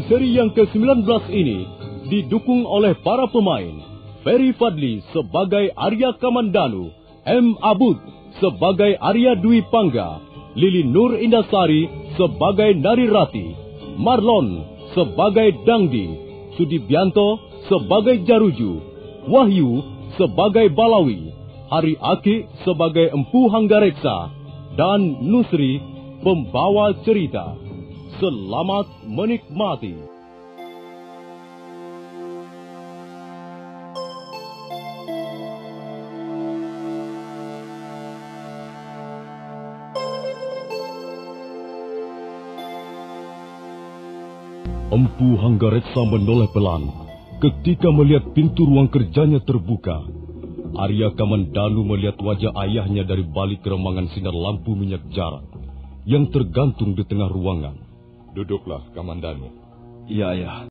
seri yang ke-19 ini didukung oleh para pemain Ferry Fadli sebagai Arya Kamandanu, M. Abud sebagai Arya Dwi Pangga, Lili Nur Indasari sebagai Narirati, Marlon sebagai Dangdi, Sudibianto sebagai Jaruju, Wahyu sebagai Balawi, Hari Aki sebagai Empu Hanggareksa, dan Nusri pembawa cerita. Selamat menikmati. Empu Hanggareksa menoleh pelan ketika melihat pintu ruang kerjanya terbuka. Arya Kamandanu melihat wajah ayahnya dari balik keremangan sinar lampu minyak jarak yang tergantung di tengah ruangan. Duduklah, Kamandanu. Iya, Ayah.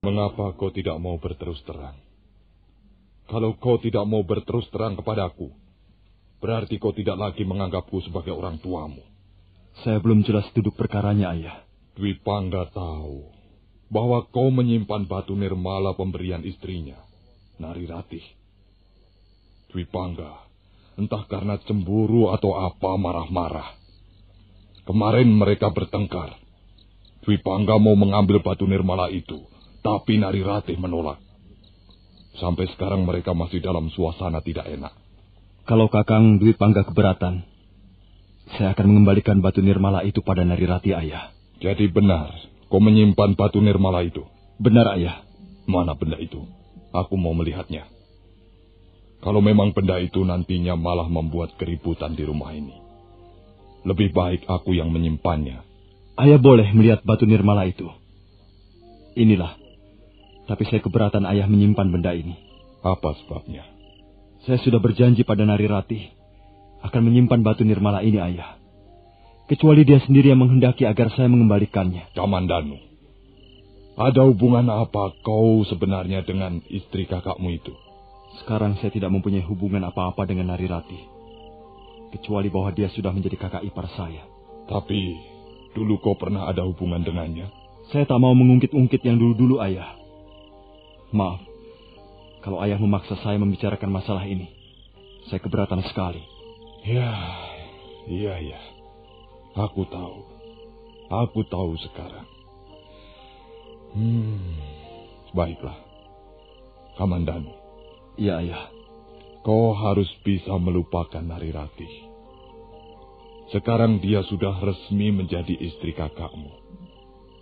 Mengapa kau tidak mau berterus terang? Kalau kau tidak mau berterus terang kepadaku, berarti kau tidak lagi menganggapku sebagai orang tuamu. Saya belum jelas duduk perkaranya, Ayah. Dwi Pangga tahu bahwa kau menyimpan batu nirmala pemberian istrinya, Narirati. Dwi Pangga, entah karena cemburu atau apa, marah-marah. Kemarin mereka bertengkar. Dwi Pangga mau mengambil batu nirmala itu, tapi Narirati menolak. Sampai sekarang mereka masih dalam suasana tidak enak. Kalau Kakang Dwi Pangga keberatan, saya akan mengembalikan batu nirmala itu pada Narirati, Ayah. Jadi benar, kau menyimpan batu nirmala itu? Benar, Ayah. Mana benda itu? Aku mau melihatnya. Kalau memang benda itu nantinya malah membuat keributan di rumah ini, lebih baik aku yang menyimpannya. Ayah boleh melihat batu nirmala itu. Inilah. Tapi saya keberatan Ayah menyimpan benda ini. Apa sebabnya? Saya sudah berjanji pada Narirati akan menyimpan batu nirmala ini, Ayah. Kecuali dia sendiri yang menghendaki agar saya mengembalikannya. Kamandanu, ada hubungan apa kau sebenarnya dengan istri kakakmu itu? Sekarang saya tidak mempunyai hubungan apa-apa dengan Narirati. Kecuali bahwa dia sudah menjadi kakak ipar saya. Tapi dulu kau pernah ada hubungan dengannya? Saya tak mau mengungkit-ungkit yang dulu-dulu, Ayah. Maaf, kalau Ayah memaksa saya membicarakan masalah ini. Saya keberatan sekali. Iya. Aku tahu. Aku tahu sekarang. Baiklah. Kamandanu. Iya, Ayah. Kau harus bisa melupakan Narirati. Sekarang dia sudah resmi menjadi istri kakakmu.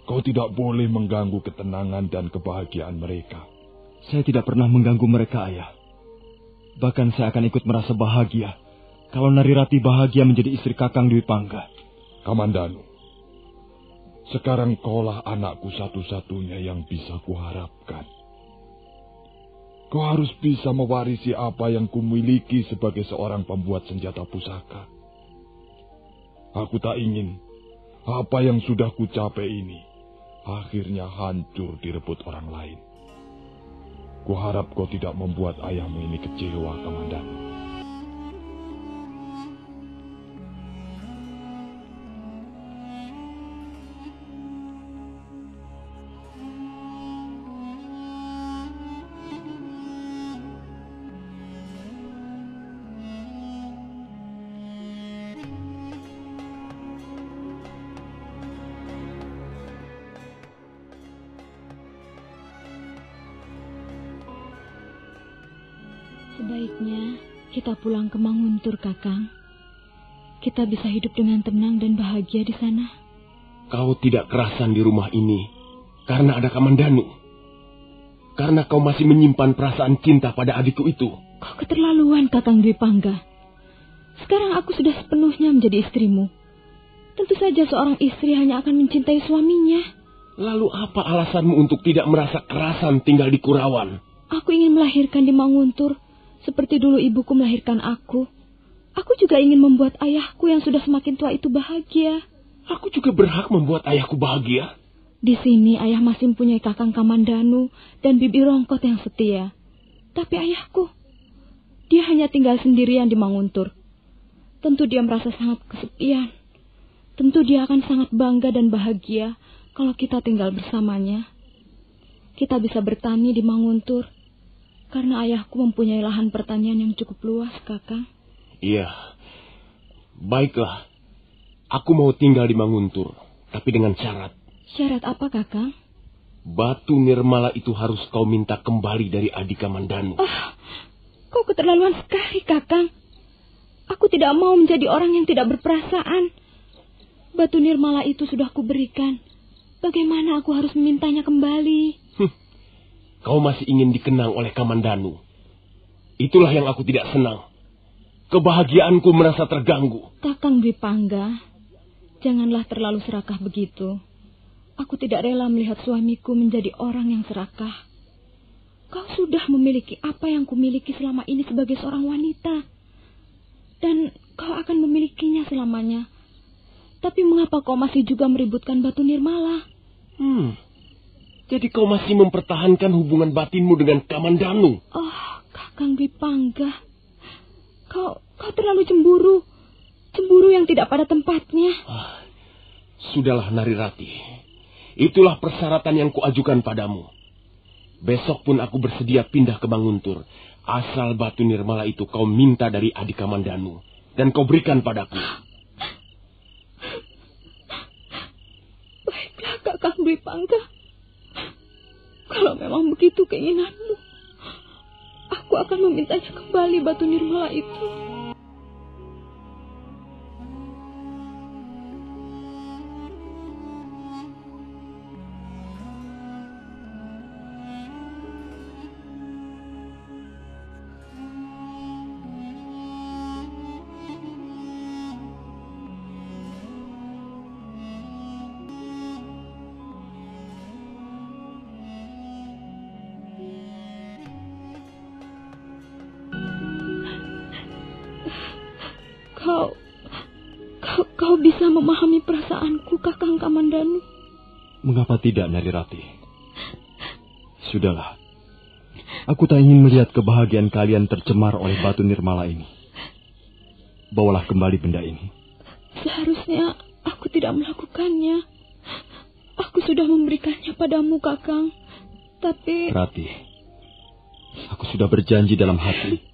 Kau tidak boleh mengganggu ketenangan dan kebahagiaan mereka. Saya tidak pernah mengganggu mereka, Ayah. Bahkan saya akan ikut merasa bahagia kalau Narirati bahagia menjadi istri Kakang Dwi Pangga. Kamandanu, sekarang kaulah anakku satu-satunya yang bisa kuharapkan. Kau harus bisa mewarisi apa yang kumiliki sebagai seorang pembuat senjata pusaka. Aku tak ingin apa yang sudah kucapai ini akhirnya hancur direbut orang lain. Kuharap kau tidak membuat ayahmu ini kecewa, Kamandanu. Sebaiknya kita pulang ke Manguntur, Kakang. Kita bisa hidup dengan tenang dan bahagia di sana. Kau tidak kerasan di rumah ini karena ada Kamandanu. Karena kau masih menyimpan perasaan cinta pada adikku itu. Kau keterlaluan, Kakang Dwi Pangga. Sekarang aku sudah sepenuhnya menjadi istrimu. Tentu saja seorang istri hanya akan mencintai suaminya. Lalu apa alasanmu untuk tidak merasa kerasan tinggal di Kurawan? Aku ingin melahirkan di Manguntur seperti dulu ibuku melahirkan aku. Aku juga ingin membuat ayahku yang sudah semakin tua itu bahagia. Aku juga berhak membuat ayahku bahagia. Di sini ayah masih mempunyai kakang Kamandanu dan bibi Rongkot yang setia. Tapi ayahku, dia hanya tinggal sendirian di Manguntur. Tentu dia merasa sangat kesepian. Tentu dia akan sangat bangga dan bahagia kalau kita tinggal bersamanya. Kita bisa bertani di Manguntur, karena ayahku mempunyai lahan pertanian yang cukup luas, Kakang. Iya, baiklah. Aku mau tinggal di Manguntur, tapi dengan syarat. Syarat apa, Kakang? Batu nirmala itu harus kau minta kembali dari Adi Kamandanu. Oh, kau keterlaluan sekali, Kakang. Aku tidak mau menjadi orang yang tidak berperasaan. Batu nirmala itu sudah kuberikan. Bagaimana aku harus memintanya kembali? Kau masih ingin dikenang oleh Kamandanu. Itulah yang aku tidak senang. Kebahagiaanku merasa terganggu. Kakang Dwi Pangga, janganlah terlalu serakah begitu. Aku tidak rela melihat suamiku menjadi orang yang serakah. Kau sudah memiliki apa yang kumiliki selama ini sebagai seorang wanita. Dan kau akan memilikinya selamanya. Tapi mengapa kau masih juga meributkan Batu Nirmala? Jadi kau masih mempertahankan hubungan batinmu dengan Kamandanu? Oh, Kakang Dwi Pangga. Kau terlalu cemburu. Cemburu yang tidak pada tempatnya. Sudahlah, Narirati. Itulah persyaratan yang kuajukan padamu. Besok pun aku bersedia pindah ke Manguntur. Asal Batu Nirmala itu kau minta dari Adi Kamandanu. Dan kau berikan padaku. Baiklah, Kakang Dwi Pangga. Kalau memang begitu keinginanmu, aku akan memintanya kembali Batu Nirmala itu. Kau bisa memahami perasaanku, Kakang Kamandanu. Mengapa tidak, Narirati? Sudahlah. Aku tak ingin melihat kebahagiaan kalian tercemar oleh Batu Nirmala ini. Bawalah kembali benda ini. Seharusnya aku tidak melakukannya. Aku sudah memberikannya padamu, Kakang. Tapi... Rati, aku sudah berjanji dalam hati.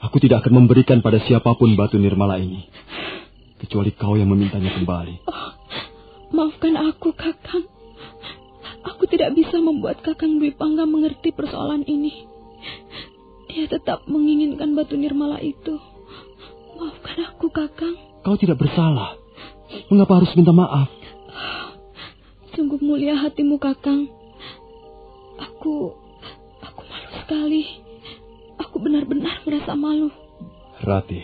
Aku tidak akan memberikan pada siapapun Batu Nirmala ini. Kecuali kau yang memintanya kembali. Oh, maafkan aku, Kakang. Aku tidak bisa membuat Kakang Dwi Pangga mengerti persoalan ini. Dia tetap menginginkan Batu Nirmala itu. Maafkan aku, Kakang. Kau tidak bersalah. Mengapa harus minta maaf? Sungguh mulia hatimu, Kakang. Aku malu sekali. Aku benar-benar merasa malu. Rati,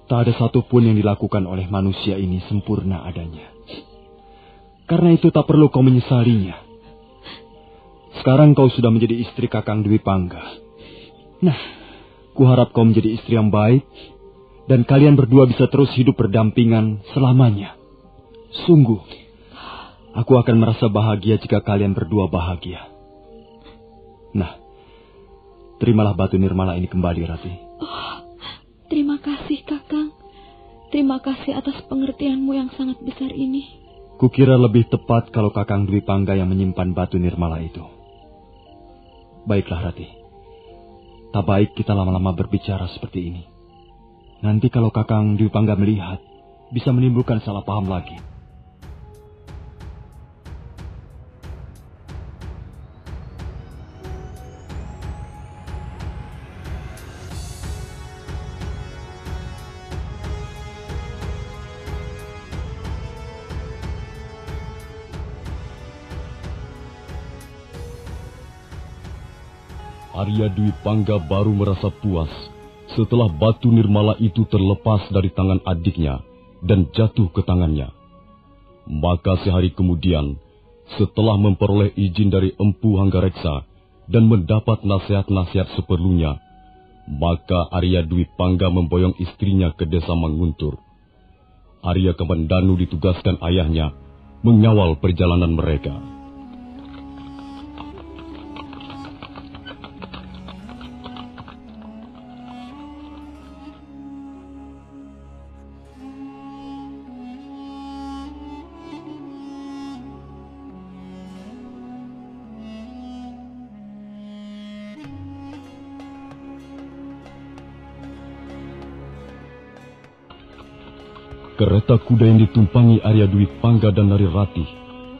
tak ada satupun yang dilakukan oleh manusia ini sempurna adanya. Karena itu tak perlu kau menyesalinya. Sekarang kau sudah menjadi istri Kakang Dwi Pangga. Nah, kuharap kau menjadi istri yang baik, dan kalian berdua bisa terus hidup berdampingan selamanya. Sungguh, aku akan merasa bahagia jika kalian berdua bahagia. Nah, terimalah Batu Nirmala ini kembali, Rati. Oh, terima kasih, Kakang. Terima kasih atas pengertianmu yang sangat besar ini. Kukira lebih tepat kalau Kakang Dwi Pangga yang menyimpan Batu Nirmala itu. Baiklah, Rati. Tak baik kita lama-lama berbicara seperti ini. Nanti kalau Kakang Dwi Pangga melihat, bisa menimbulkan salah paham lagi. Arya Dwi Pangga baru merasa puas setelah Batu Nirmala itu terlepas dari tangan adiknya dan jatuh ke tangannya. Maka sehari kemudian, setelah memperoleh izin dari Empu Hanggareksa dan mendapat nasihat-nasihat seperlunya, Maka Arya Dwi Pangga memboyong istrinya ke desa Manguntur. Arya Kamandanu ditugaskan ayahnya mengawal perjalanan mereka. Kereta kuda yang ditumpangi Arya Dwi Pangga dan Nari Ratih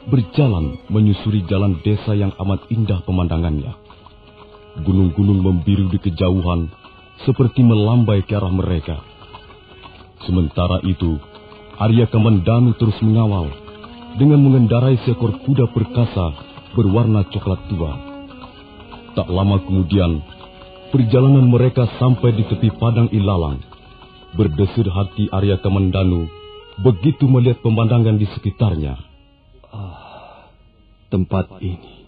berjalan menyusuri jalan desa yang amat indah pemandangannya. Gunung-gunung membiru di kejauhan seperti melambai ke arah mereka. Sementara itu, Arya Kamandanu terus mengawal dengan mengendarai seekor kuda perkasa berwarna coklat tua. Tak lama kemudian, perjalanan mereka sampai di tepi padang ilalang. Berdesir hati Arya Kamandanu begitu melihat pemandangan di sekitarnya. Tempat ini,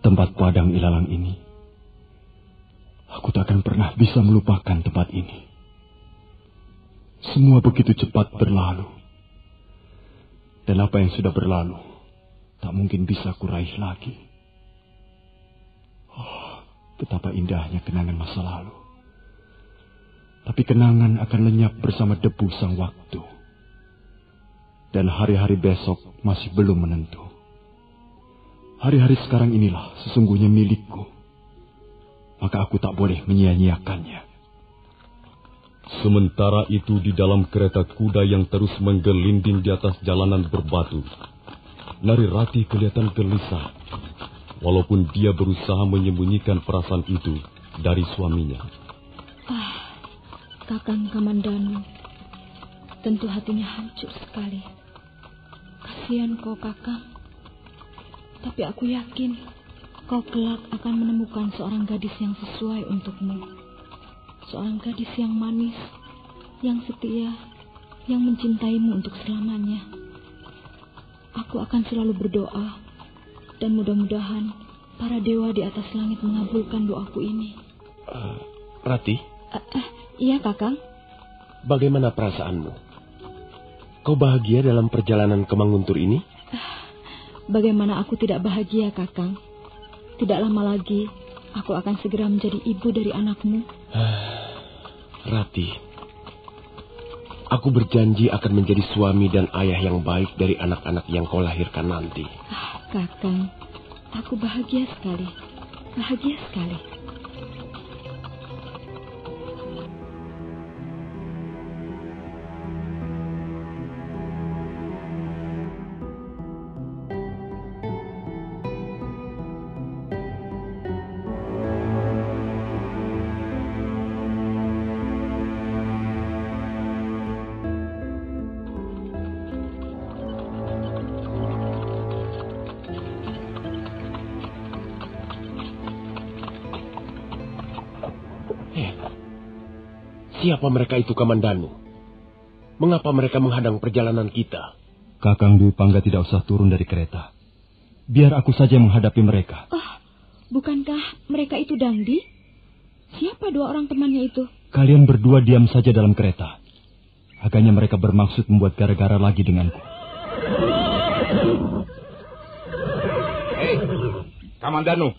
tempat padang ilalang ini, aku tak akan pernah bisa melupakan tempat ini. Semua begitu cepat berlalu, dan apa yang sudah berlalu tak mungkin bisa kuraih lagi. Betapa indahnya kenangan masa lalu. Tapi kenangan akan lenyap bersama debu sang waktu. Dan hari-hari besok masih belum menentu. Hari-hari sekarang inilah sesungguhnya milikku. Maka aku tak boleh menyia-nyiakannya. Sementara itu di dalam kereta kuda yang terus menggelinding di atas jalanan berbatu, Nari Ratih kelihatan gelisah. Walaupun dia berusaha menyembunyikan perasaan itu dari suaminya. Kakang Kamandanu, tentu hatinya hancur sekali. Kasihan kau, Kakang. Tapi aku yakin kau kelak akan menemukan seorang gadis yang sesuai untukmu. Seorang gadis yang manis, yang setia, yang mencintaimu untuk selamanya. Aku akan selalu berdoa, dan mudah-mudahan para dewa di atas langit mengabulkan doaku ini. Ratih? Iya, Kakang. Bagaimana perasaanmu? Kau bahagia dalam perjalanan ke Manguntur ini? Bagaimana aku tidak bahagia, Kakang? Tidak lama lagi, aku akan segera menjadi ibu dari anakmu. Ratih, aku berjanji akan menjadi suami dan ayah yang baik dari anak-anak yang kau lahirkan nanti. Kakang, aku bahagia sekali. Bahagia sekali. Siapa mereka itu, Kamandanu? Mengapa mereka menghadang perjalanan kita? Kakang Dwi Pangga tidak usah turun dari kereta. Biar aku saja menghadapi mereka. Bukankah mereka itu Dangdi? Siapa dua orang temannya itu? Kalian berdua diam saja dalam kereta. Agaknya mereka bermaksud membuat gara-gara lagi denganku. Hei, Kamandanu.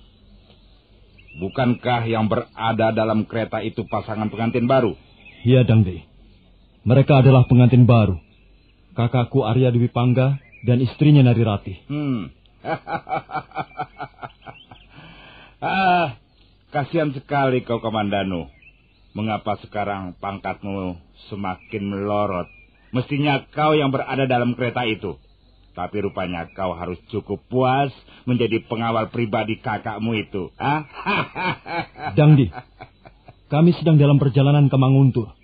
Bukankah yang berada dalam kereta itu pasangan pengantin baru? Iya, Dangdi. Mereka adalah pengantin baru. Kakakku Arya Dwi Pangga dan istrinya Nari Ratih. Kasihan sekali kau, Kamandanu. Mengapa sekarang pangkatmu semakin melorot? Mestinya kau yang berada dalam kereta itu. Tapi rupanya kau harus cukup puas menjadi pengawal pribadi kakakmu itu. Dangdi, kami sedang dalam perjalanan ke Manguntur.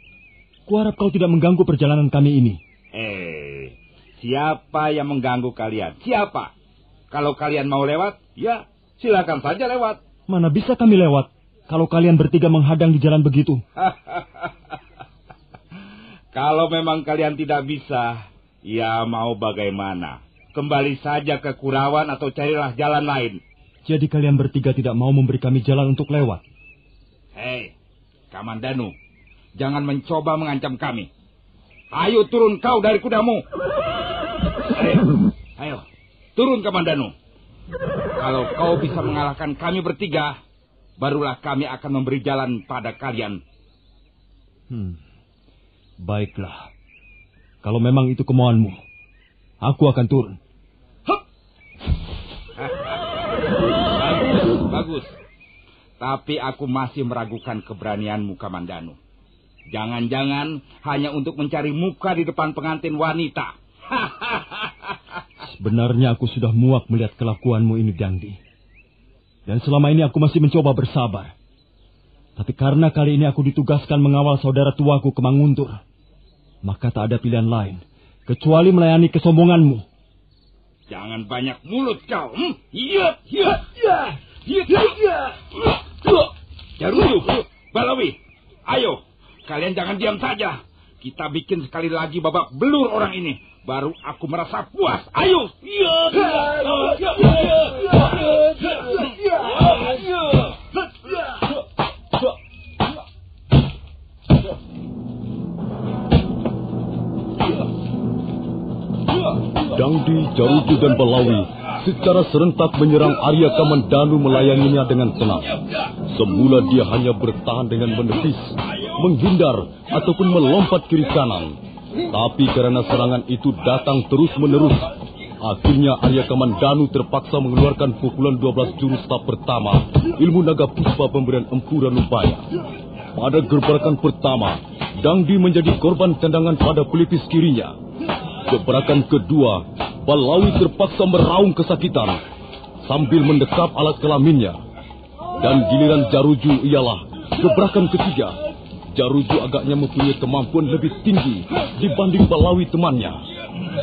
Kuharap kau tidak mengganggu perjalanan kami ini. Siapa yang mengganggu kalian? Siapa? Kalau kalian mau lewat, ya silakan saja lewat. Mana bisa kami lewat kalau kalian bertiga menghadang di jalan begitu? Kalau memang kalian tidak bisa, ya mau bagaimana? Kembali saja ke Kurawan atau carilah jalan lain. Jadi kalian bertiga tidak mau memberi kami jalan untuk lewat? Hei, Kamandanu, jangan mencoba mengancam kami. Ayo turun kau dari kudamu. Ayo, turun Kamandanu. Kalau kau bisa mengalahkan kami bertiga, barulah kami akan memberi jalan pada kalian. Baiklah. Kalau memang itu kemauanmu, aku akan turun. Bagus. Tapi aku masih meragukan keberanianmu, Kamandanu. Jangan-jangan hanya untuk mencari muka di depan pengantin wanita. Sebenarnya aku sudah muak melihat kelakuanmu ini, Dangdi. Dan selama ini aku masih mencoba bersabar. Tapi karena kali ini aku ditugaskan mengawal saudara tuaku ke Manguntur, maka tak ada pilihan lain kecuali melayani kesombonganmu. Jangan banyak mulut kau. Jaruju, Balawi, ayo, kalian jangan diam saja. Kita bikin sekali lagi babak belur orang ini, baru aku merasa puas. Ayo. Dangdi, Jaruju, dan Balawi secara serentak menyerang Arya Kamandanu melayaninya dengan tenang. Semula dia hanya bertahan dengan menepis, menghindar, ataupun melompat kiri kanan. Tapi karena serangan itu datang terus-menerus, akhirnya Arya Kamandanu terpaksa mengeluarkan pukulan 12 jurus tahap pertama, ilmu naga puspa pemberian Empu Ranubaya. Pada gebrakan pertama, Dangdi menjadi korban tendangan pada pelipis kirinya. Gebrakan kedua, Balawi terpaksa meraung kesakitan sambil mendekap alat kelaminnya. Dan giliran Jaruju ialah gebrakan ketiga. Jaruju agaknya mempunyai kemampuan lebih tinggi dibanding Balawi temannya.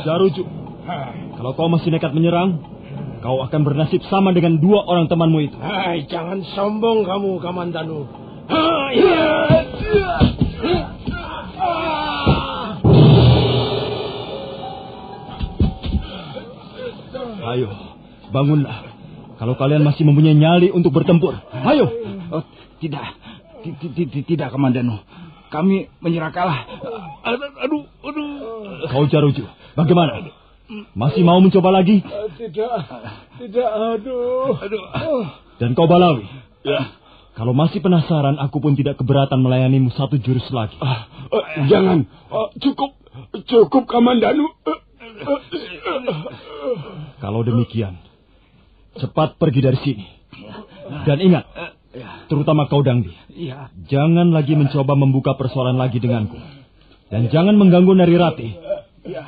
Jaruju, kalau kau masih nekat menyerang, kau akan bernasib sama dengan dua orang temanmu itu. Hai, jangan sombong kamu, Kamandanu. Ayo, bangunlah. Kalau kalian masih mempunyai nyali untuk bertempur, ayo. Tidak, Kamandanu. Kami menyerah kalah. Aduh. Kau Jaruju, bagaimana? Masih mau mencoba lagi? Tidak, aduh. Dan kau Balawi? Ya. Kalau masih penasaran, aku pun tidak keberatan melayanimu satu jurus lagi. Jangan. Cukup, Kamandanu. Kalau demikian, cepat pergi dari sini. Dan ingat, terutama kau Dangdi, jangan lagi mencoba membuka persoalan lagi denganku. Dan jangan mengganggu Narirati,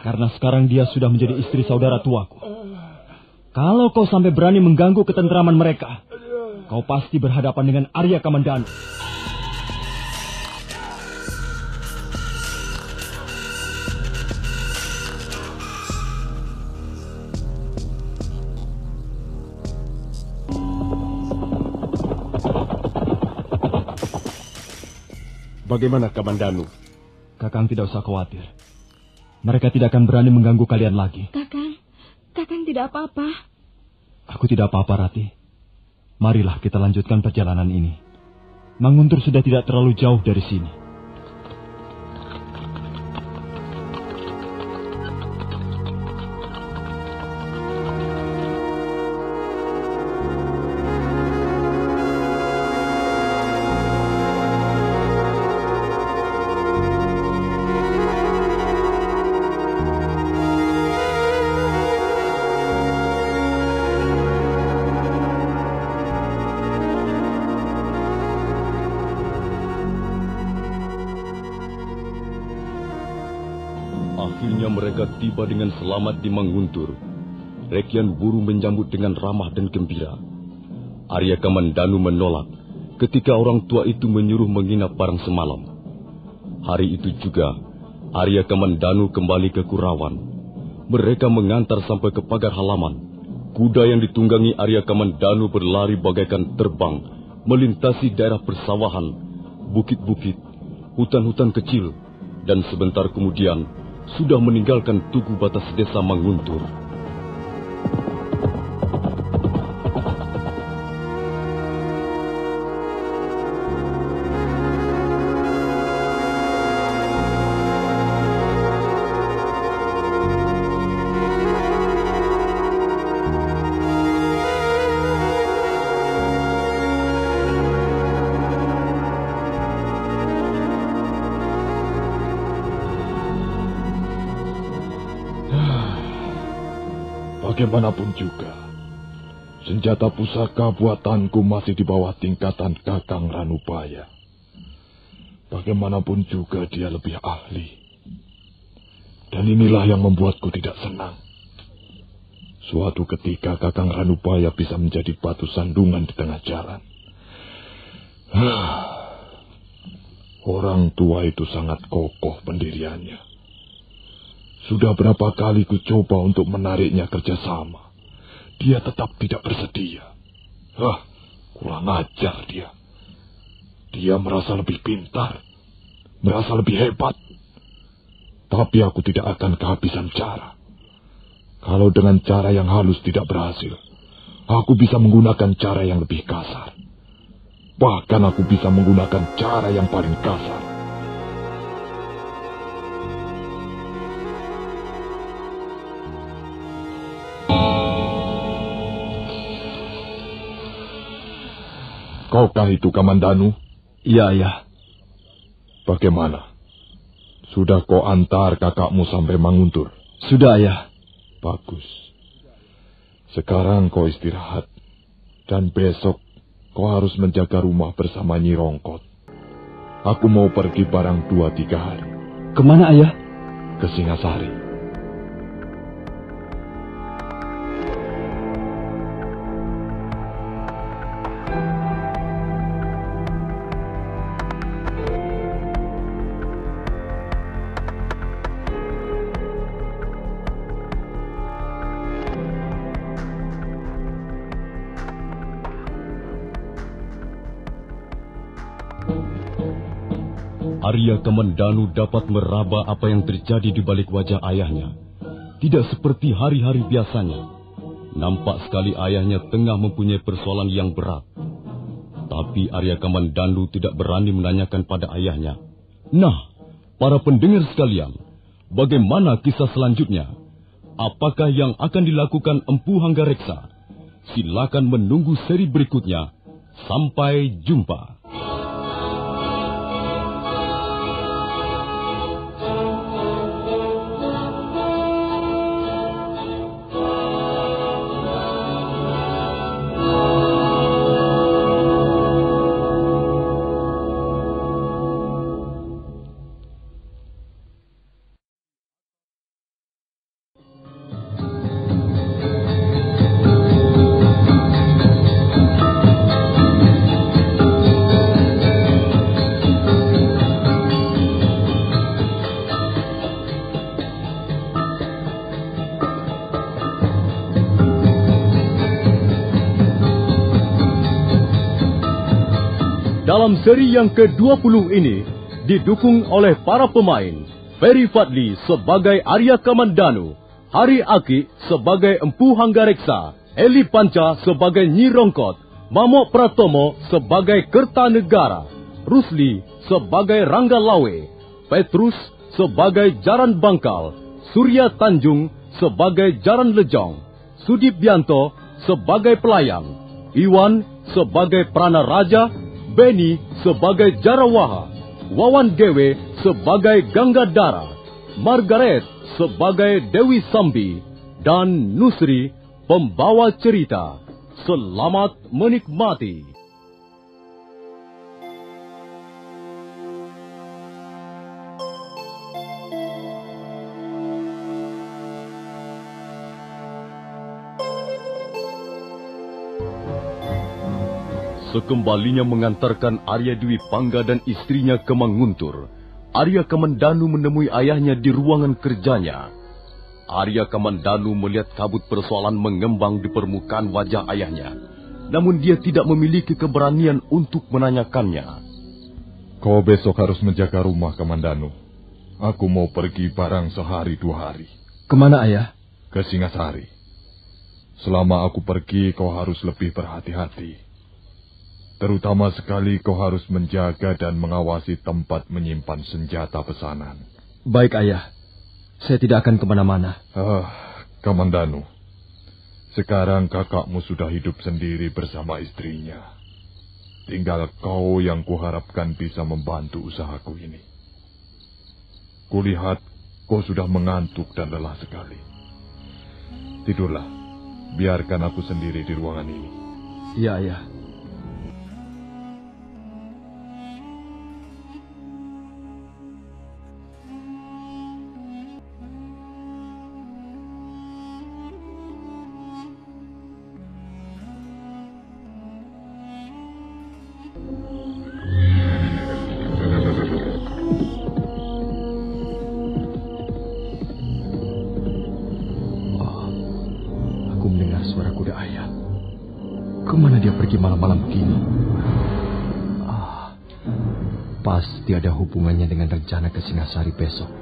karena sekarang dia sudah menjadi istri saudara tuaku. Kalau kau sampai berani mengganggu ketentraman mereka, kau pasti berhadapan dengan Arya Kamandanu. Bagaimana Kamandanu? Kakang tidak usah khawatir. Mereka tidak akan berani mengganggu kalian lagi. Kakang tidak apa-apa. Aku tidak apa-apa, Rati. Marilah kita lanjutkan perjalanan ini. Manguntur sudah tidak terlalu jauh dari sini. Akhirnya mereka tiba dengan selamat di Manguntur. Rekian Buru menyambut dengan ramah dan gembira. Arya Kamandanu menolak ketika orang tua itu menyuruh menginap bareng semalam. Hari itu juga, Arya Kamandanu kembali ke Kurawan. Mereka mengantar sampai ke pagar halaman. Kuda yang ditunggangi Arya Kamandanu berlari bagaikan terbang, melintasi daerah persawahan, bukit-bukit, hutan-hutan kecil, dan sebentar kemudian sudah meninggalkan tugu batas desa Manguntur. Bagaimanapun juga, senjata pusaka buatanku masih di bawah tingkatan Kakang Ranubaya. Bagaimanapun juga dia lebih ahli. Dan inilah yang membuatku tidak senang. Suatu ketika Kakang Ranubaya bisa menjadi batu sandungan di tengah jalan. Orang tua itu sangat kokoh pendiriannya. Sudah berapa kali ku coba untuk menariknya kerjasama. Dia tetap tidak bersedia. Kurang ajar dia. Dia merasa lebih pintar, merasa lebih hebat. Tapi aku tidak akan kehabisan cara. Kalau dengan cara yang halus tidak berhasil, aku bisa menggunakan cara yang lebih kasar. Bahkan aku bisa menggunakan cara yang paling kasar. Kaukah itu, Kamandanu? Iya, Ayah. Bagaimana? Sudah kau antar kakakmu sampai Manguntur? Sudah, Ayah. Bagus. Sekarang kau istirahat. Dan besok kau harus menjaga rumah bersama Nyi Rongkot. Aku mau pergi barang 2-3 hari. Kemana, Ayah? Ke Singasari. Arya Kamandanu dapat meraba apa yang terjadi di balik wajah ayahnya. Tidak seperti hari-hari biasanya. Nampak sekali ayahnya tengah mempunyai persoalan yang berat. Tapi Arya Kamandanu tidak berani menanyakan pada ayahnya. Nah, para pendengar sekalian, bagaimana kisah selanjutnya? Apakah yang akan dilakukan Empu Hanggareksa? Silakan menunggu seri berikutnya. Sampai jumpa. Dalam seri yang ke-20 ini, didukung oleh para pemain, Ferry Fadli sebagai Arya Kamandanu, Hari Aki sebagai Empu Hanggareksa, Eli Panca sebagai Nyi Rongkot, Mamok Pratomo sebagai Kertanegara, Rusli sebagai Rangga Lawe, Petrus sebagai Jaran Bangkal, Surya Tanjung sebagai Jaran Lejong, Sudibianto sebagai Pelayang, Iwan sebagai Prana Raja, Beni sebagai Jarawaha, Wawan Gewe sebagai Ganggadara, Margaret sebagai Dewi Sambi, dan Nusri pembawa cerita. Selamat menikmati. Sekembalinya mengantarkan Arya Dwi Pangga dan istrinya ke Manguntur, Arya Kamandanu menemui ayahnya di ruangan kerjanya. Arya Kamandanu melihat kabut persoalan mengembang di permukaan wajah ayahnya, namun dia tidak memiliki keberanian untuk menanyakannya. Kau besok harus menjaga rumah, Kamandanu. Aku mau pergi barang 1-2 hari. Kemana, Ayah? Ke Singasari. Selama aku pergi, kau harus lebih berhati-hati. Terutama sekali kau harus menjaga dan mengawasi tempat menyimpan senjata pesanan. Baik, Ayah. Saya tidak akan kemana-mana. Kamandanu. Sekarang kakakmu sudah hidup sendiri bersama istrinya. Tinggal kau yang kuharapkan bisa membantu usahaku ini. Kulihat kau sudah mengantuk dan lelah sekali. Tidurlah. biarkan aku sendiri di ruangan ini. Iya, Ayah. Kemana dia pergi malam-malam begini? Pasti ada hubungannya dengan rencana ke Singasari besok.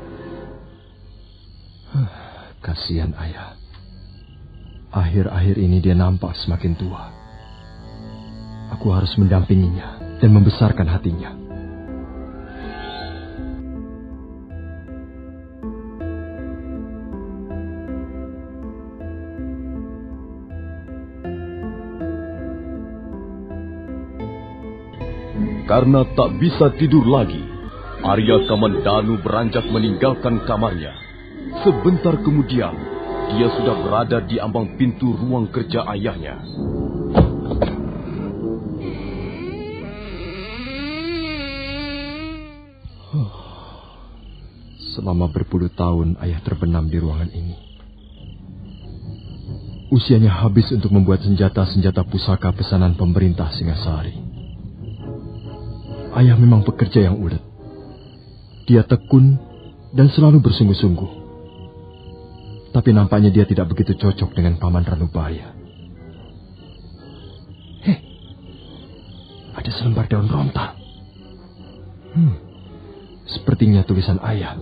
Kasihan ayah. Akhir-akhir ini dia nampak semakin tua. Aku harus mendampinginya dan membesarkan hatinya. Karena tak bisa tidur lagi, Arya Kamandanu beranjak meninggalkan kamarnya. Sebentar kemudian, dia sudah berada di ambang pintu ruang kerja ayahnya. Selama berpuluh tahun ayah terbenam di ruangan ini. Usianya habis untuk membuat senjata-senjata pusaka pesanan pemerintah Singasari. Ayah memang pekerja yang ulet. Dia tekun dan selalu bersungguh-sungguh. Tapi nampaknya dia tidak begitu cocok dengan Paman Ranubaya. Ada selembar daun rontal. Sepertinya tulisan ayah.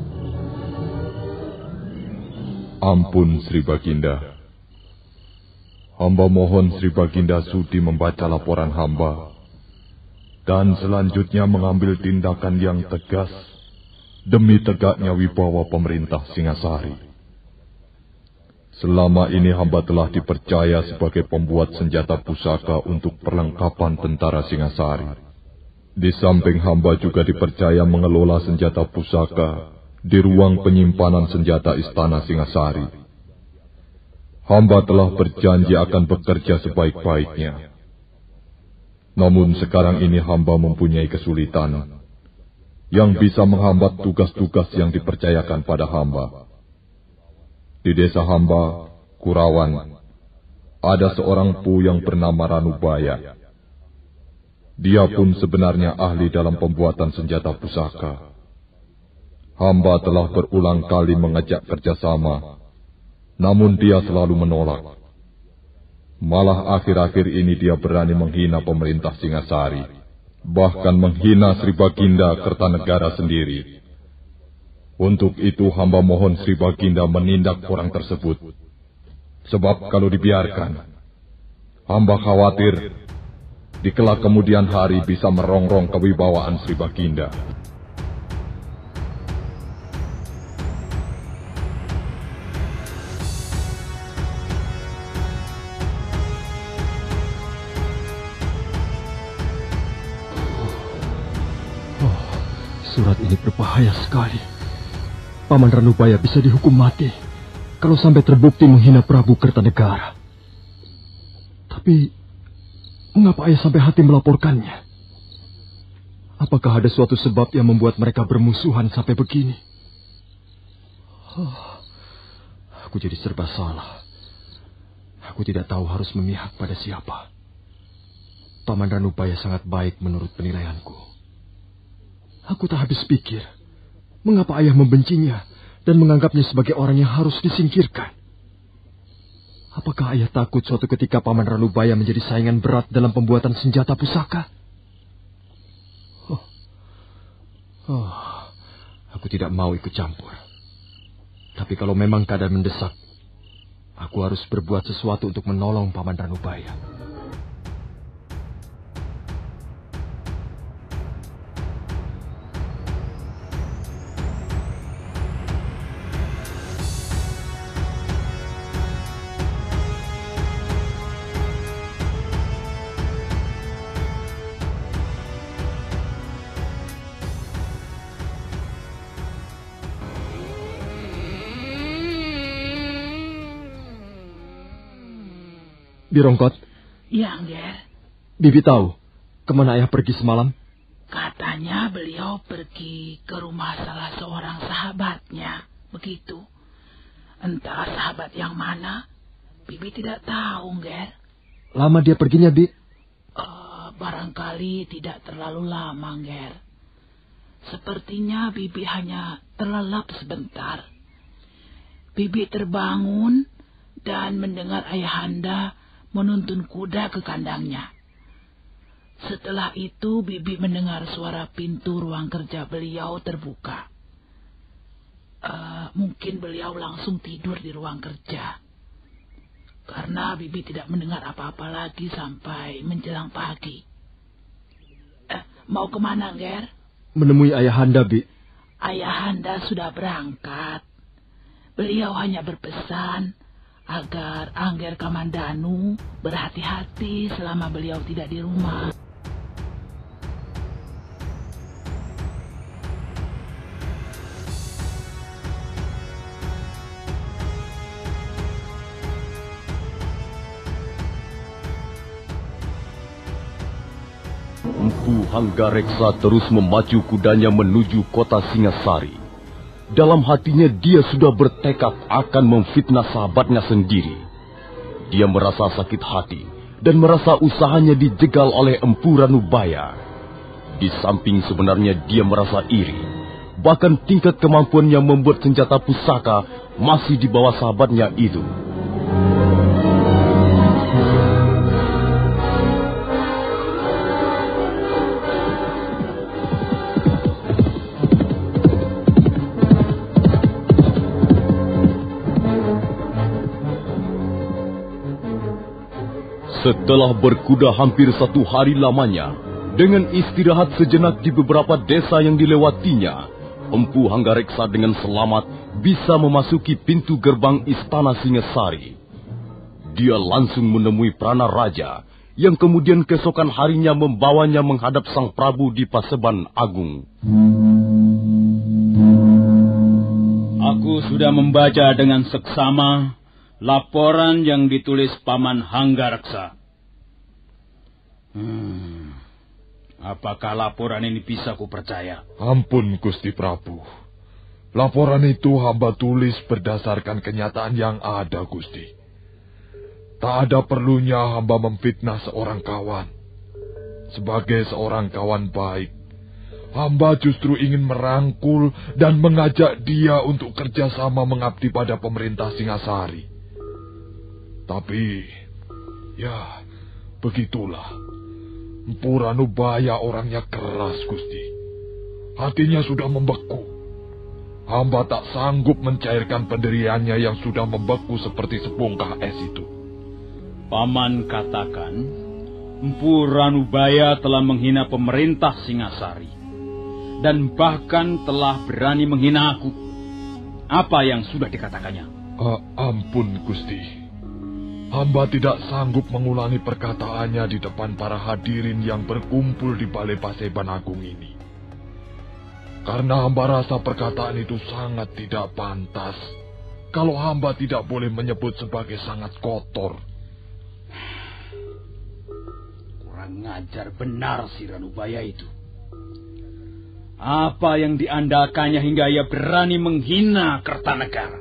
Ampun Sri Baginda. Hamba mohon Sri Baginda sudi membaca laporan hamba dan selanjutnya mengambil tindakan yang tegas demi tegaknya wibawa pemerintah Singasari. Selama ini hamba telah dipercaya sebagai pembuat senjata pusaka untuk perlengkapan tentara Singasari. Di samping hamba juga dipercaya mengelola senjata pusaka di ruang penyimpanan senjata Istana Singasari. Hamba telah berjanji akan bekerja sebaik-baiknya. Namun sekarang ini hamba mempunyai kesulitan yang bisa menghambat tugas-tugas yang dipercayakan pada hamba. Di desa hamba, Kurawan, ada seorang pu yang bernama Ranubaya. Dia pun sebenarnya ahli dalam pembuatan senjata pusaka. Hamba telah berulang kali mengajak kerjasama, namun dia selalu menolak. Malah akhir-akhir ini dia berani menghina pemerintah Singasari, bahkan menghina Sri Baginda Kertanegara sendiri. Untuk itu hamba mohon Sri Baginda menindak orang tersebut. Sebab kalau dibiarkan, hamba khawatir di kelak kemudian hari bisa merongrong kewibawaan Sri Baginda. Surat ini berbahaya sekali. Paman Ranubaya bisa dihukum mati kalau sampai terbukti menghina Prabu Kertanegara. Tapi mengapa ayah sampai hati melaporkannya? Apakah ada suatu sebab yang membuat mereka bermusuhan sampai begini? Aku jadi serba salah. Aku tidak tahu harus memihak pada siapa. Paman Ranubaya sangat baik menurut penilaianku. Aku tak habis pikir, mengapa ayah membencinya dan menganggapnya sebagai orang yang harus disingkirkan? Apakah ayah takut suatu ketika Paman Ranubaya menjadi saingan berat dalam pembuatan senjata pusaka? Aku tidak mau ikut campur. Tapi kalau memang keadaan mendesak, aku harus berbuat sesuatu untuk menolong Paman Ranubaya. Birongkot. Iya, Ngger. Bibi tahu kemana ayah pergi semalam? Katanya beliau pergi ke rumah salah seorang sahabatnya. Begitu. Entah sahabat yang mana, Bibi tidak tahu, Ngger. Lama dia perginya, Bi? Barangkali tidak terlalu lama, Ngger. Sepertinya Bibi hanya terlelap sebentar. Bibi terbangun dan mendengar ayahanda menuntun kuda ke kandangnya. Setelah itu Bibi mendengar suara pintu ruang kerja beliau terbuka. Mungkin beliau langsung tidur di ruang kerja. Karena Bibi tidak mendengar apa-apa lagi sampai menjelang pagi. Mau kemana, Ngger? Menemui ayahanda, Bi. Ayahanda sudah berangkat. Beliau hanya berpesan agar Angger Kamandanu berhati-hati selama beliau tidak di rumah. Empu Hanggareksa terus memacu kudanya menuju kota Singasari. Dalam hatinya dia sudah bertekad akan memfitnah sahabatnya sendiri. Dia merasa sakit hati dan merasa usahanya dijegal oleh Empu Ranubaya. Di samping sebenarnya dia merasa iri. Bahkan tingkat kemampuannya membuat senjata pusaka masih di bawah sahabatnya itu. Setelah berkuda hampir 1 hari lamanya, dengan istirahat sejenak di beberapa desa yang dilewatinya, Empu Hanggareksa dengan selamat bisa memasuki pintu gerbang istana Singasari. Dia langsung menemui Prana Raja, yang kemudian keesokan harinya membawanya menghadap Sang Prabu di Paseban Agung. Aku sudah membaca dengan seksama laporan yang ditulis Paman Hanggareksa. Apakah laporan ini bisa kupercaya? Ampun, Gusti Prabu. Laporan itu hamba tulis berdasarkan kenyataan yang ada, Gusti. Tak ada perlunya hamba memfitnah seorang kawan. Sebagai seorang kawan baik, hamba justru ingin merangkul dan mengajak dia untuk kerjasama mengabdi pada pemerintah Singasari. Tapi, ya, begitulah. Empu Ranubaya orangnya keras, Gusti. Hatinya sudah membeku. Hamba tak sanggup mencairkan pendiriannya yang sudah membeku seperti sebongkah es itu. Paman katakan, Empu Ranubaya telah menghina pemerintah Singasari. Dan bahkan telah berani menghina aku. Apa yang sudah dikatakannya? Ampun, Gusti. Hamba tidak sanggup mengulangi perkataannya di depan para hadirin yang berkumpul di Balai Paseban Agung ini. Karena hamba rasa perkataan itu sangat tidak pantas. Kalau hamba tidak boleh menyebut sebagai sangat kotor. Kurang ngajar benar si Ranubaya itu. Apa yang diandalkannya hingga ia berani menghina Kertanegara?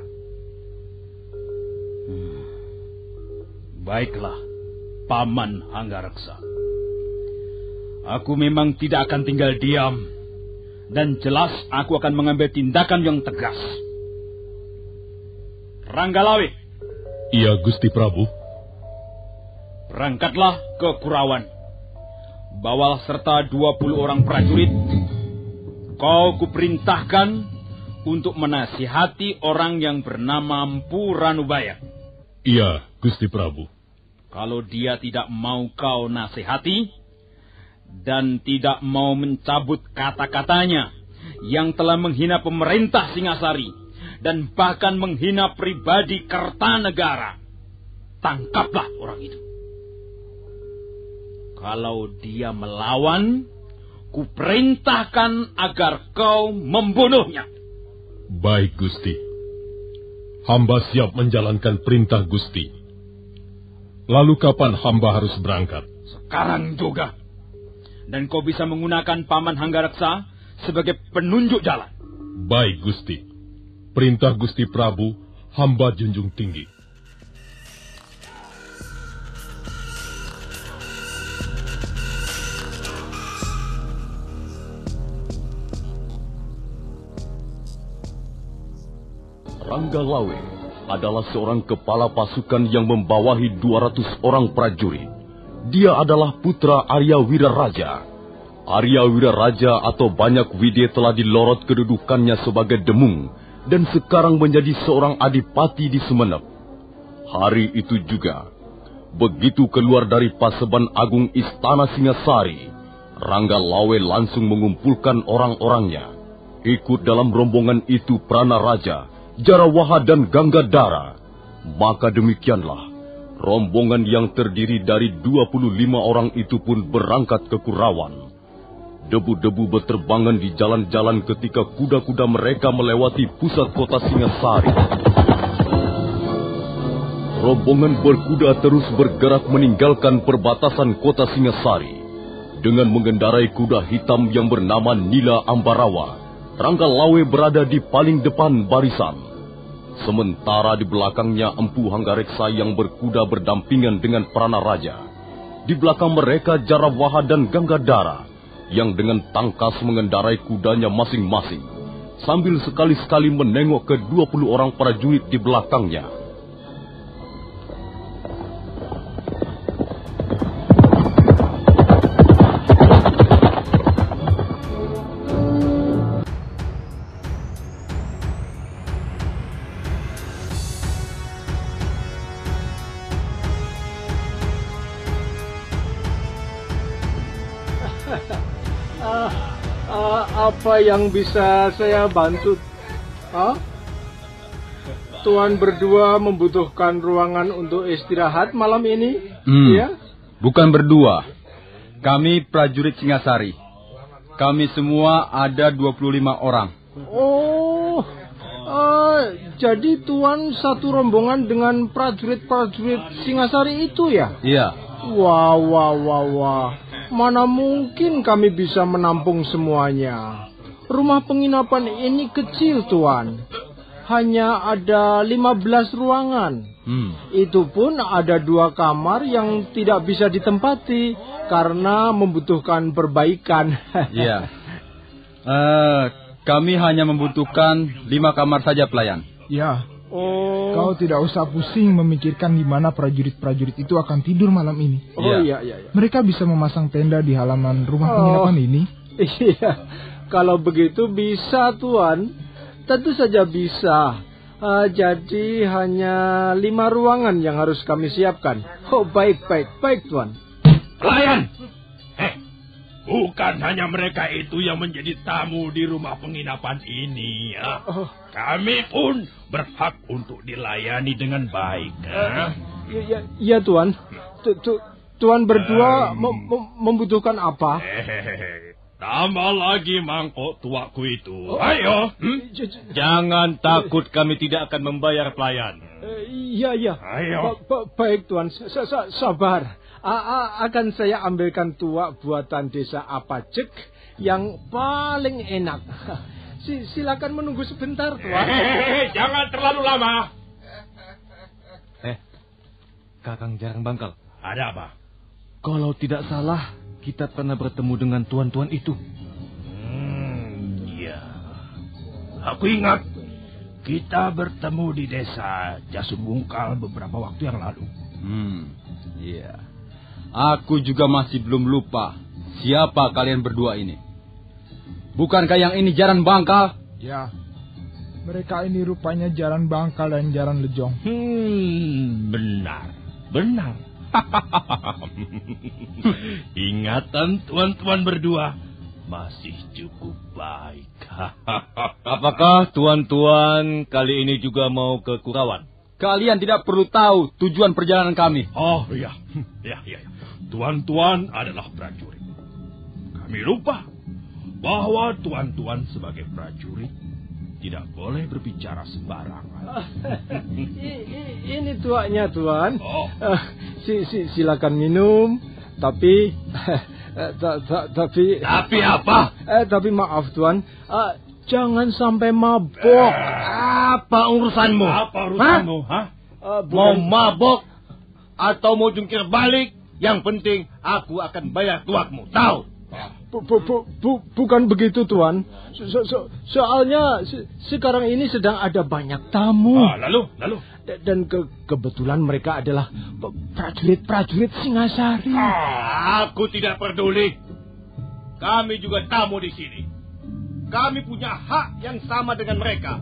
Baiklah, Paman Hanggareksa. Aku memang tidak akan tinggal diam. Dan jelas aku akan mengambil tindakan yang tegas. Ranggalawe. Iya, Gusti Prabu. Berangkatlah ke Kurawan. Bawalah serta 20 orang prajurit. Kau kuperintahkan untuk menasihati orang yang bernama Empu Ranubaya. Iya, Gusti Prabu. Kalau dia tidak mau kau nasihati dan tidak mau mencabut kata-katanya yang telah menghina pemerintah Singasari dan bahkan menghina pribadi Kertanegara, tangkaplah orang itu. Kalau dia melawan, kuperintahkan agar kau membunuhnya. Baik, Gusti. Hamba siap menjalankan perintah Gusti. Lalu kapan hamba harus berangkat? Sekarang juga. Dan kau bisa menggunakan Paman Hanggareksa sebagai penunjuk jalan. Baik, Gusti. Perintah Gusti Prabu, hamba junjung tinggi. Rangga Lawe adalah seorang kepala pasukan yang membawahi 200 orang prajurit. Dia adalah putra Arya Wiraraja. Arya Wiraraja atau Banyak Wide telah dilorot kedudukannya sebagai Demung dan sekarang menjadi seorang adipati di Sumenep. Hari itu juga, begitu keluar dari Paseban Agung Istana Singasari, Rangga Lawe langsung mengumpulkan orang-orangnya. Ikut dalam rombongan itu Prana Raja, Jarawaha dan Ganggadara. Maka demikianlah, rombongan yang terdiri dari 25 orang itu pun berangkat ke Kurawan. Debu-debu berterbangan di jalan-jalan ketika kuda-kuda mereka melewati pusat kota Singasari. Rombongan berkuda terus bergerak meninggalkan perbatasan kota Singasari. Dengan mengendarai kuda hitam yang bernama Nila Ambarawa, Rangga Lawe berada di paling depan barisan. Sementara di belakangnya Empu Hanggareksa yang berkuda berdampingan dengan Prana Raja. Di belakang mereka Jarawaha dan Ganggadara yang dengan tangkas mengendarai kudanya masing-masing, sambil sekali-sekali menengok ke 20 orang prajurit di belakangnya. Apa yang bisa saya bantu? Tuan berdua membutuhkan ruangan untuk istirahat malam ini? Ya? Bukan berdua. Kami prajurit Singasari. Kami semua ada 25 orang. Oh, jadi Tuan satu rombongan dengan prajurit-prajurit Singasari itu ya? Iya. Wah. Mana mungkin kami bisa menampung semuanya. Rumah penginapan ini kecil, Tuan. Hanya ada 15 ruangan. Itu pun ada 2 kamar yang tidak bisa ditempati karena membutuhkan perbaikan. Iya. Kami hanya membutuhkan 5 kamar saja, pelayan. Ya. Kau tidak usah pusing memikirkan di mana prajurit-prajurit itu akan tidur malam ini. Iya. Mereka bisa memasang tenda di halaman rumah penginapan ini. Iya. Kalau begitu bisa, Tuan. Tentu saja bisa. Jadi hanya 5 ruangan yang harus kami siapkan. Oh, baik, Tuan. Pelayan! Bukan hanya mereka itu yang menjadi tamu di rumah penginapan ini, ya. Kami pun berhak untuk dilayani dengan baik. Ya, Tuan. Tuan berdua membutuhkan apa? Tambah lagi mangkok tuaku itu. Ayo. Jangan takut, kami tidak akan membayar pelayan. Iya. Ayo. Baik, Tuan. Sabar. Akan saya ambilkan tuak buatan desa Apacek yang paling enak. Silakan menunggu sebentar, Tuan. Jangan terlalu lama. Kakang Jarang Bangkal. Ada apa? Kalau tidak salah, kita pernah bertemu dengan tuan-tuan itu. Iya. Aku ingat kita bertemu di desa Jasumbungkal beberapa waktu yang lalu. Iya. Aku juga masih belum lupa siapa kalian berdua ini. Bukankah yang ini Jaran Bangkal? Ya. Mereka ini rupanya Jaran Bangkal dan Jaran Lejong. Benar. Ingatan tuan-tuan berdua masih cukup baik. Apakah tuan-tuan kali ini juga mau ke Kurawan? Kalian tidak perlu tahu tujuan perjalanan kami. Oh, iya. Tuan-tuan adalah prajurit. Kami lupa bahwa tuan-tuan sebagai prajurit tidak boleh berbicara sembarangan. Ini tuaknya, Tuan. Silakan minum. Tapi Tapi apa? Tapi maaf Tuan, jangan sampai mabok. Apa urusanmu? Mau mabok atau mau jungkir balik? Yang penting aku akan bayar tuakmu. Tahu? Bukan begitu Tuan. Soalnya sekarang ini sedang ada banyak tamu. Lalu? Dan kebetulan mereka adalah prajurit Singasari. Aku tidak peduli. Kami juga tamu di sini. Kami punya hak yang sama dengan mereka.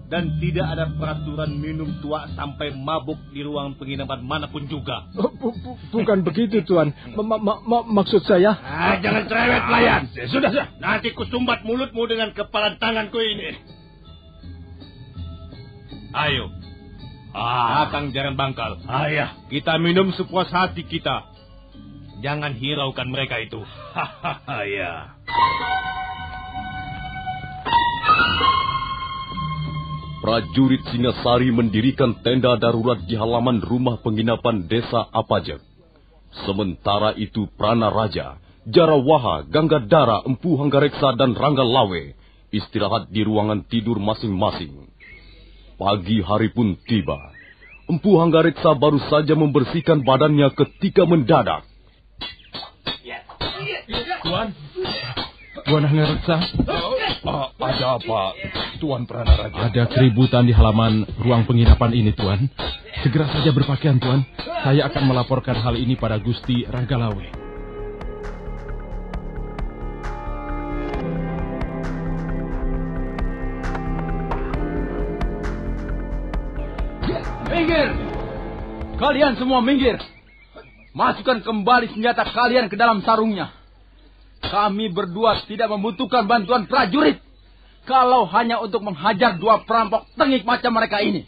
Dan tidak ada peraturan minum tua sampai mabuk di ruang penginapan manapun juga. Bukan begitu Tuan. Maksud saya. Jangan cerewet pelayan. Sudah. Nanti kusumbat mulutmu dengan kepalan tanganku ini. Ayo. Kang Jaran Bangkal. Ayah. Kita minum sepuas hati kita. Jangan hiraukan mereka itu. Ya. Prajurit Singasari mendirikan tenda darurat di halaman rumah penginapan desa Apajak. Sementara itu Pranaraja, Jarawaha, Ganggadara, Empu Hanggareksa dan Rangga Lawe istirahat di ruangan tidur masing-masing. Pagi hari pun tiba. Empu Hanggareksa baru saja membersihkan badannya ketika mendadak. Tuan Hanggareksa. Ada apa, Tuan Pranaraja? Ada keributan di halaman ruang penginapan ini, Tuan. Segera saja berpakaian, Tuan. Saya akan melaporkan hal ini pada Gusti Ranggalawe. Minggir! Kalian semua minggir! Masukkan kembali senjata kalian ke dalam sarungnya. Kami berdua tidak membutuhkan bantuan prajurit. Kalau hanya untuk menghajar dua perampok tengik macam mereka ini.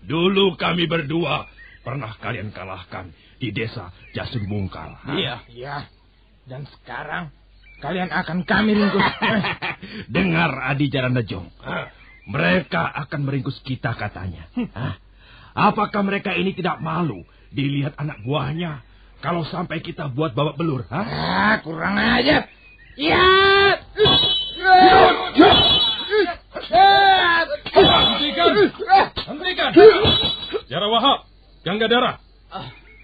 Dulu kami berdua pernah kalian kalahkan di desa Jasun Bungkal. Iya. Dan sekarang kalian akan kami ringkus. Dengar Adi Jaran Lejong. Mereka akan meringkus kita katanya. Apakah mereka ini tidak malu dilihat anak buahnya kalau sampai kita buat babak belur? Kurang aja. Ya. Hentikan. Jarawaha, Ganggadara.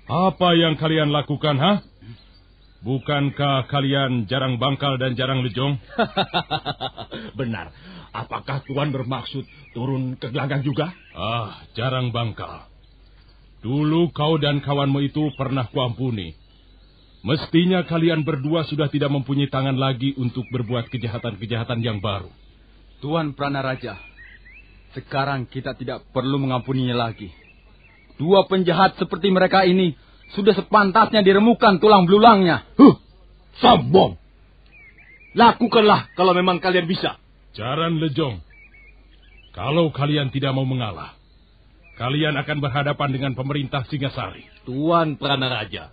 Apa yang kalian lakukan, Bukankah kalian Jarang Bangkal dan Jarang Lejong? Benar. Apakah Tuan bermaksud turun ke gelanggang juga? Jarang Bangkal. Dulu kau dan kawanmu itu pernah kuampuni. Mestinya kalian berdua sudah tidak mempunyai tangan lagi untuk berbuat kejahatan-kejahatan yang baru. Tuan Pranaraja, sekarang kita tidak perlu mengampuninya lagi. Dua penjahat seperti mereka ini sudah sepantasnya diremukan tulang belulangnya. Sombong! Lakukanlah kalau memang kalian bisa. Jaran Lejong, kalau kalian tidak mau mengalah, kalian akan berhadapan dengan pemerintah Singasari. Tuan Pranaraja,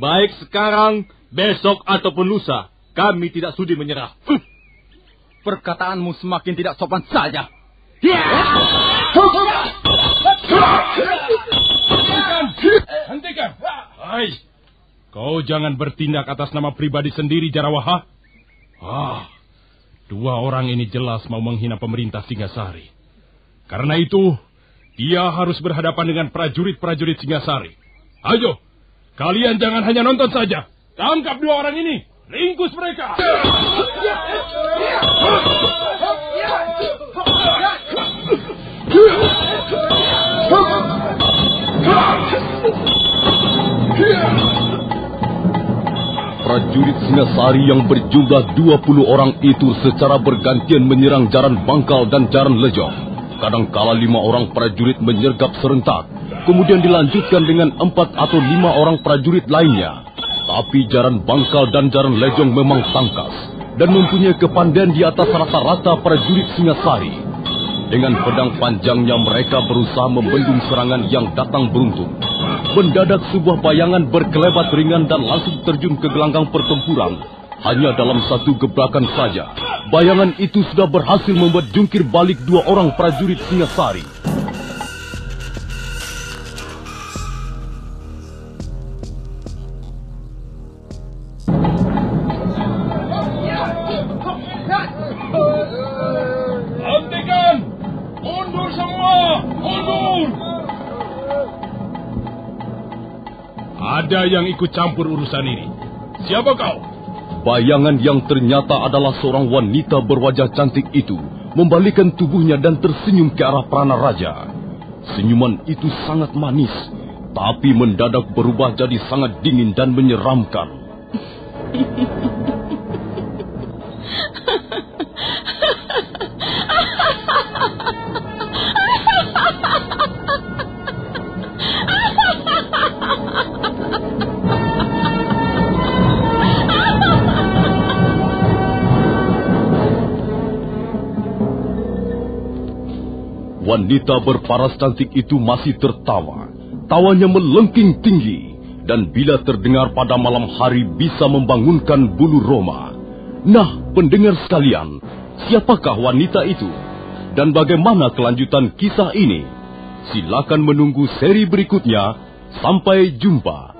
baik sekarang, besok ataupun lusa, kami tidak sudi menyerah. Perkataanmu semakin tidak sopan saja. Hentikan. Kau jangan bertindak atas nama pribadi sendiri, Jarawaha. Dua orang ini jelas mau menghina pemerintah Singasari. Karena itu, dia harus berhadapan dengan prajurit-prajurit Singasari. Ayo, kalian jangan hanya nonton saja. Tangkap dua orang ini. Ringkus mereka. Prajurit Singasari yang berjumlah 20 orang itu secara bergantian menyerang Jaran Bangkal dan Jaran Lejong. Kadangkala 5 orang prajurit menyergap serentak, kemudian dilanjutkan dengan 4 atau 5 orang prajurit lainnya. Tapi Jaran Bangkal dan Jaran Lejong memang tangkas dan mempunyai kepandaian di atas rata-rata prajurit Singasari. Dengan pedang panjangnya mereka berusaha membendung serangan yang datang beruntun. Mendadak sebuah bayangan berkelebat ringan dan langsung terjun ke gelanggang pertempuran. Hanya dalam satu gebrakan saja, bayangan itu sudah berhasil membuat jungkir balik 2 orang prajurit Singasari. Ada yang ikut campur urusan ini. Siapa kau? Bayangan yang ternyata adalah seorang wanita berwajah cantik itu membalikkan tubuhnya dan tersenyum ke arah Prana Raja. Senyuman itu sangat manis, tapi mendadak berubah jadi sangat dingin dan menyeramkan. Wanita berparas cantik itu masih tertawa. Tawanya melengking tinggi, dan bila terdengar pada malam hari bisa membangunkan bulu roma. Nah, pendengar sekalian, siapakah wanita itu? Dan bagaimana kelanjutan kisah ini? Silakan menunggu seri berikutnya. Sampai jumpa.